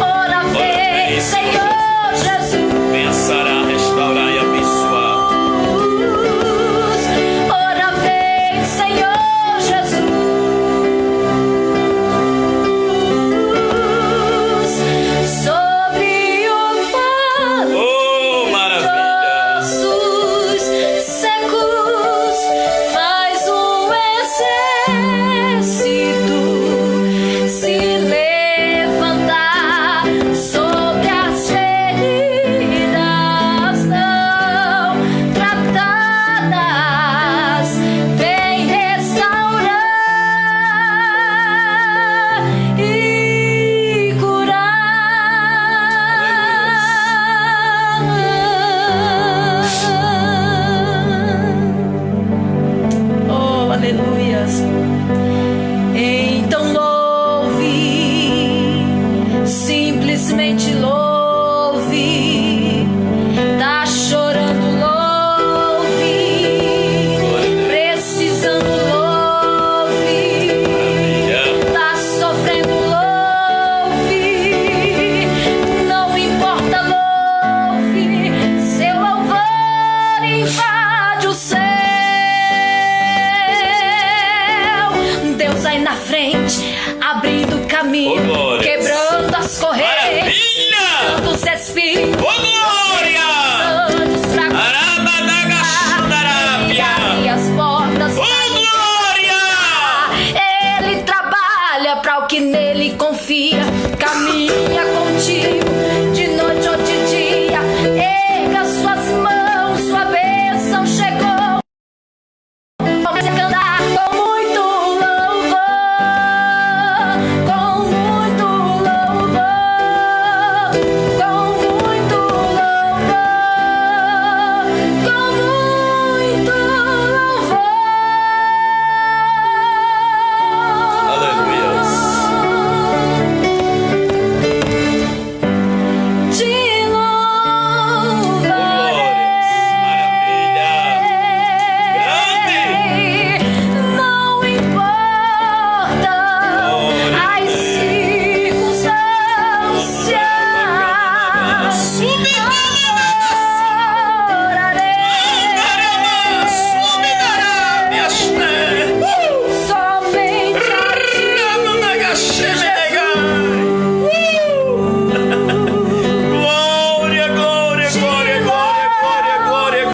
Ora vem, Senhor Jesus, venha sarar, restaurar e na frente, abrindo caminho, quebrando as correntes, dando os espíritos. E as portas. Ele trabalha para o que nele confia, caminha contigo de noite ou de dia. Erga suas mãos, sua bênção chegou. Vamos cantar com muito louvor, com muito louvor, com muito louvor, com muito louvor. Aleluia. Te louvarei. Não importa as circunstâncias, somente a ti, Glória, glória, glória, glória, glória, glória,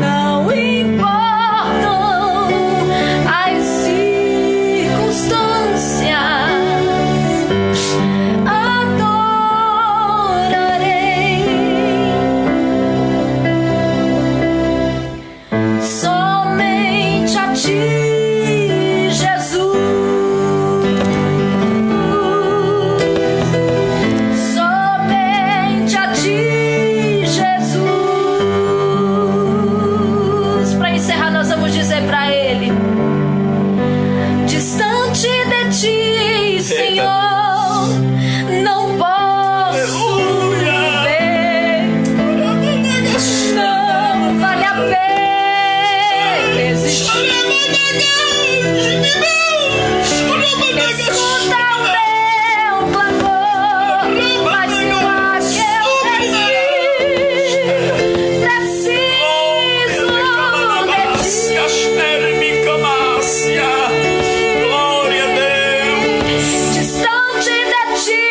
não importam as circunstâncias, adorarei somente a ti, Jesus. Somente a ti, Jesus. Para encerrar, nós vamos dizer para Ele: distante de ti, Senhor, não posso ver. Não vale a pena existir. Escuta o meu clamor, mas eu acho que eu preciso de ti. Glória a Deus. Distante de ti,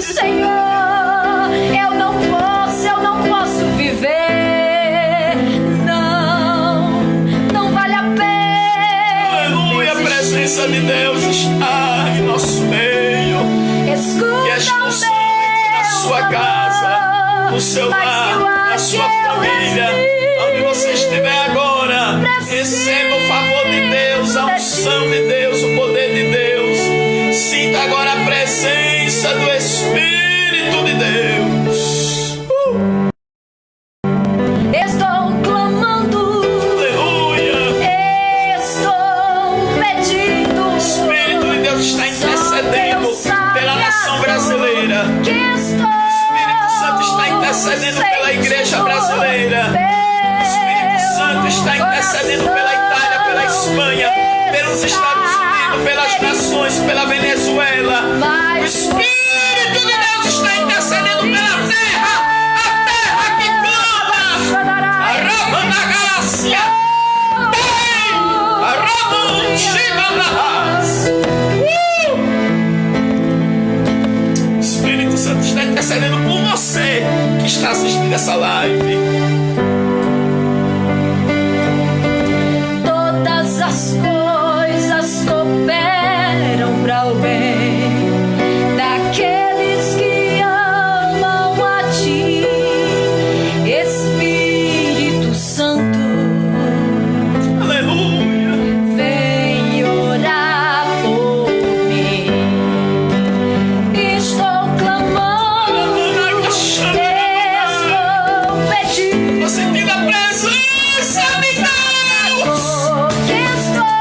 Senhor, eu não posso viver. Não vale a pena. Aleluia, a presença de Deus está em nosso meio. Escuta Que é expulsando na sua casa, no seu lar, na sua família, onde você estiver agora. Receba o favor de Deus, a unção de Deus, o poder de Deus. Sinta agora a presença do Espírito de Deus. Estou clamando, Aleluia. estou pedindo. O Espírito de Deus está intercedendo pela nação brasileira. Que estou, O Espírito Santo está intercedendo pela igreja brasileira. O Espírito Santo está intercedendo pela Itália, pela Espanha, pelos Estados Unidos, pelas nações, pela Venezuela. O Espírito de Deus está intercedendo pela terra, a terra que clama. A Ramana Galácia, a Ramon Shimanahas. O Espírito Santo está intercedendo por você que está assistindo essa live. todas as coisas cooperam para o bem daqueles que amam a ti, Espírito Santo. Aleluia. Vem orar por mim. Estou clamando, estou pedindo. Você tem a presença de Deus. Que estou,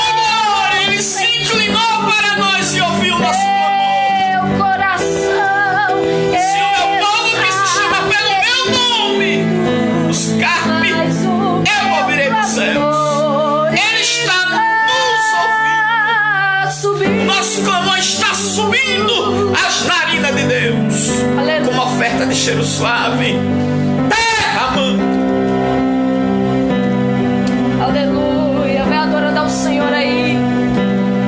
Agora Ele se inclinou para nós e ouviu o nosso clamor. meu coração. Se o meu povo que se chama pelo meu nome buscar-me, eu ouvirei dos céus. Ele está nos ouvindo. O nosso clamor está subindo às narinas de Deus, como oferta de cheiro suave, derramando. aleluia. Vem adorando ao Senhor aí.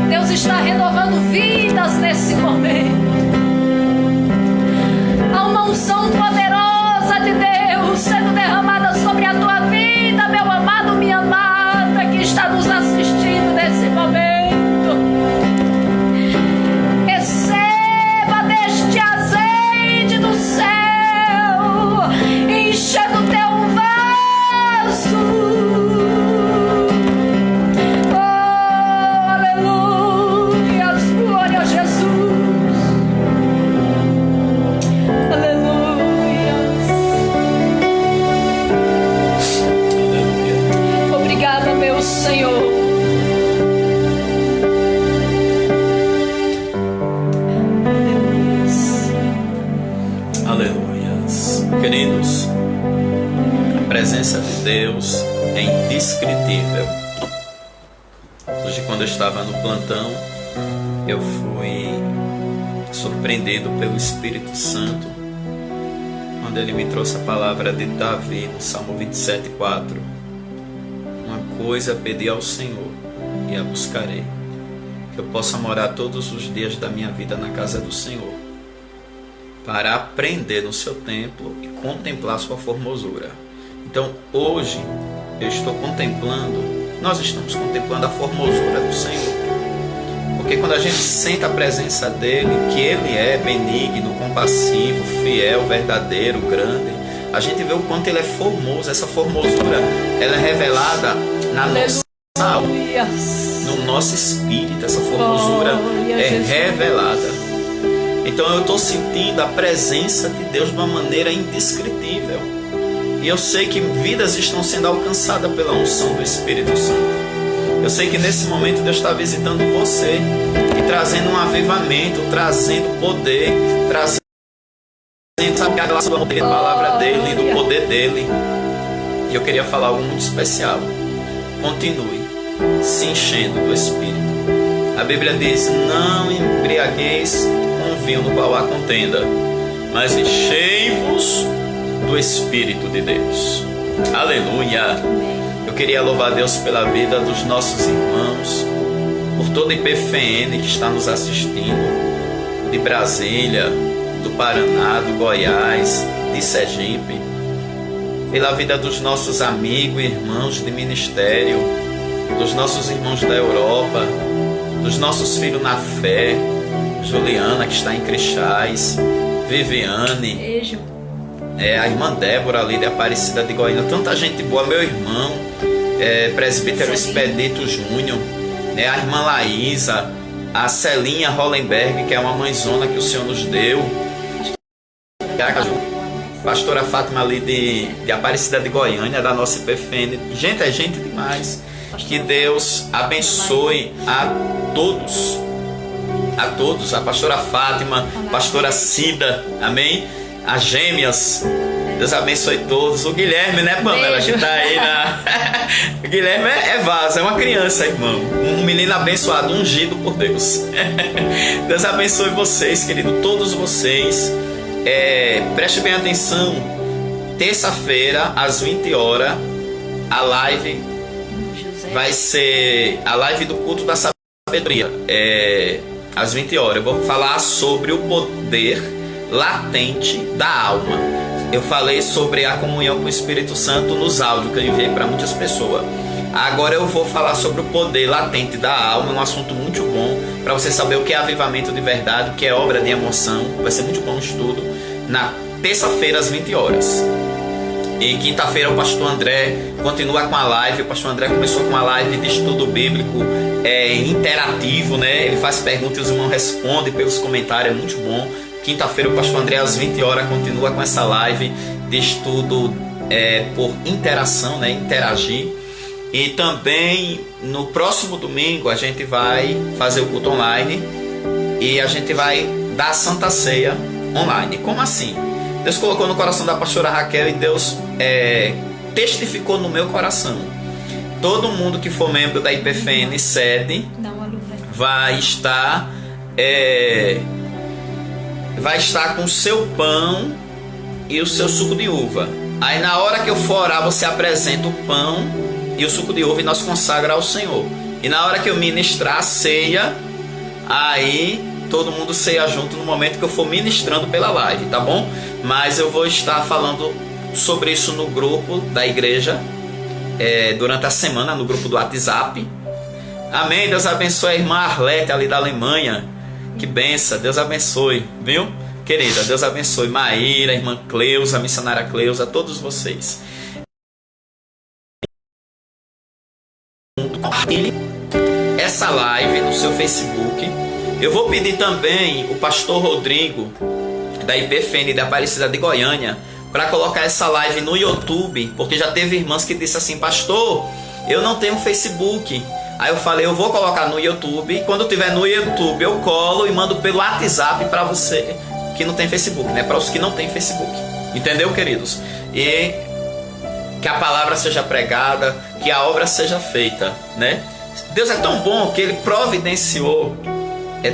Deus está renovando vidas nesse momento. Há uma unção poderosa de Deus sendo derramada sobre a tua vida, meu amado, minha amada, que está nos assistindo nesse momento. Receba deste azeite do céu, enchendo o teu vaso. Oh, aleluia, glória a Jesus. Aleluia. Obrigada, meu Senhor. Aleluias. Queridos, a presença de Deus é indescritível. Hoje, quando eu estava no plantão, eu fui surpreendido pelo Espírito Santo, quando ele me trouxe a palavra de Davi, no Salmo 27:4. Uma coisa pedi ao Senhor e a buscarei, que eu possa morar todos os dias da minha vida na casa do Senhor, para aprender no seu templo e contemplar sua formosura. Então, hoje, eu estou contemplando, nós estamos contemplando a formosura do Senhor. Porque quando a gente sente a presença dele, que ele é benigno, compassivo, fiel, verdadeiro, grande, a gente vê o quanto ele é formoso. Essa formosura, ela é revelada na nossa alma, no nosso espírito. Essa formosura é revelada. Então eu estou sentindo a presença de Deus de uma maneira indescritível. E eu sei que vidas estão sendo alcançadas pela unção do Espírito Santo. Eu sei que nesse momento Deus está visitando você e trazendo um avivamento, trazendo poder, trazendo a palavra dele, do poder dele. E eu queria falar algo muito especial. Continue se enchendo do Espírito. A Bíblia diz: não embriagueis com vinho no qual há contenda, mas enchei-vos do Espírito de Deus. Aleluia! Eu queria louvar a Deus pela vida dos nossos irmãos, por toda a IPFN que está nos assistindo, de Brasília, do Paraná, do Goiás, de Sergipe, pela vida dos nossos amigos e irmãos de ministério, dos nossos irmãos da Europa, dos nossos filhos na fé, Juliana, que está em Crixás, Viviane, beijo. A irmã Débora ali de Aparecida de Goiânia, tanta gente boa, meu irmão, presbítero Expedito Júnior, a irmã Laísa, a Celinha Hollenberg, que é uma mãezona que o Senhor nos deu, a pastora Fátima ali de Aparecida de Goiânia, da nossa IPFN. Gente, é gente demais. Que Deus abençoe a todos, a pastora Fátima, a pastora Cida, amém? As gêmeas, Deus abençoe todos. O Guilherme, né, Pamela, que tá aí o Guilherme é vaso, é uma criança, irmão, um menino abençoado, ungido por Deus. Deus abençoe vocês, querido, todos vocês. Preste bem atenção, terça-feira às 20 horas a live vai ser a live do culto da sabedoria, às 20 horas. Eu vou falar sobre o poder latente da alma. Eu falei sobre a comunhão com o Espírito Santo nos áudios que eu enviei para muitas pessoas. Agora eu vou falar sobre o poder latente da alma, um assunto muito bom para você saber o que é avivamento de verdade, o que é obra de emoção. Vai ser muito bom o estudo na terça-feira às 20 horas. E quinta-feira o pastor André continua com a live. O pastor André começou com a live de estudo bíblico interativo, né? Ele faz perguntas e os irmãos respondem pelos comentários, é muito bom. Quinta-feira o pastor André às 20 horas continua com essa live de estudo por interação, né? Interagir. E também no próximo domingo a gente vai fazer o culto online e a gente vai dar a Santa Ceia online. Como assim? Deus colocou no coração da pastora Raquel e Deus testificou no meu coração. Todo mundo que for membro da IPFN sede vai estar com o seu pão e o seu suco de uva. Aí na hora que eu for orar, você apresenta o pão e o suco de uva e nós consagra ao Senhor. E na hora que eu ministrar a ceia, aí todo mundo ceia junto no momento que eu for ministrando pela live, tá bom? Mas eu vou estar falando sobre isso no grupo da igreja durante a semana, no grupo do WhatsApp. Amém. Deus abençoe a irmã Arlete ali da Alemanha. Que benção, Deus abençoe, viu? Querida, Deus abençoe Maíra, a irmã Cleusa, a missionária Cleusa, a todos vocês. Compartilhe essa live no seu Facebook. Eu vou pedir também o pastor Rodrigo da IPFN da Aparecida de Goiânia para colocar essa live no YouTube, porque já teve irmãs que disse assim: pastor, eu não tenho Facebook. Aí eu falei, eu vou colocar no YouTube, e quando tiver no YouTube eu colo e mando pelo WhatsApp para você que não tem Facebook, né? Para os que não tem Facebook. Entendeu, queridos? E que a palavra seja pregada, que a obra seja feita, né? Deus é tão bom que Ele providenciou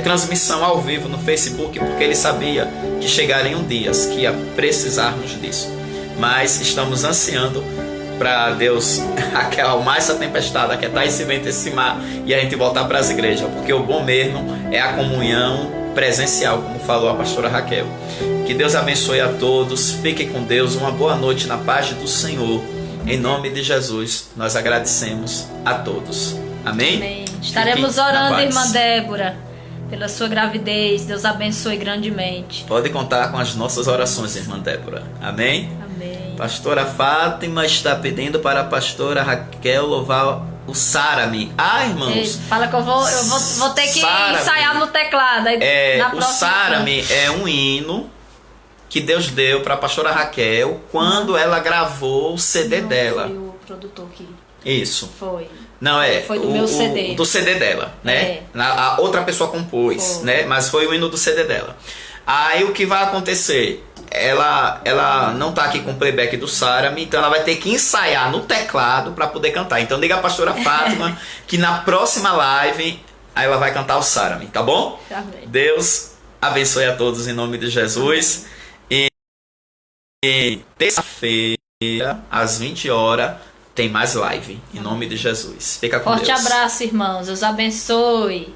transmissão ao vivo no Facebook, porque Ele sabia que chegariam dias que ia precisarmos disso. Mas estamos ansiando para Deus acalmar essa tempestade, aquietar esse vento, esse mar, e a gente voltar para as igrejas, porque o bom mesmo é a comunhão presencial, como falou a pastora Raquel. Que Deus abençoe a todos, fiquem com Deus, uma boa noite na paz do Senhor. Em nome de Jesus, nós agradecemos a todos. Amém? Amém. Estaremos orando, irmã Débora, pela sua gravidez. Deus abençoe grandemente. Pode contar com as nossas orações, irmã Débora. Amém? Amém. Pastora Fátima está pedindo para a pastora Raquel louvar o Sara-me. Irmãos. Ei, fala que eu vou ter que ensaiar no teclado. Aí, o Sara-me é um hino que Deus deu para a pastora Raquel quando ela gravou o CD dela. Foi o produtor que... Isso. Foi. Não, foi do meu CD. Do CD dela, né? A outra pessoa compôs, né? Mas foi o hino do CD dela. Aí o que vai acontecer? Ela não tá aqui com o playback do Sara-me, então ela vai ter que ensaiar no teclado para poder cantar. Então diga a pastora Fátima que na próxima live ela vai cantar o Sara-me, tá bom? Amém. Deus abençoe a todos em nome de Jesus. E terça-feira, às 20 horas, tem mais live, em nome de Jesus. Fica com Deus. Forte abraço, irmãos. Deus abençoe.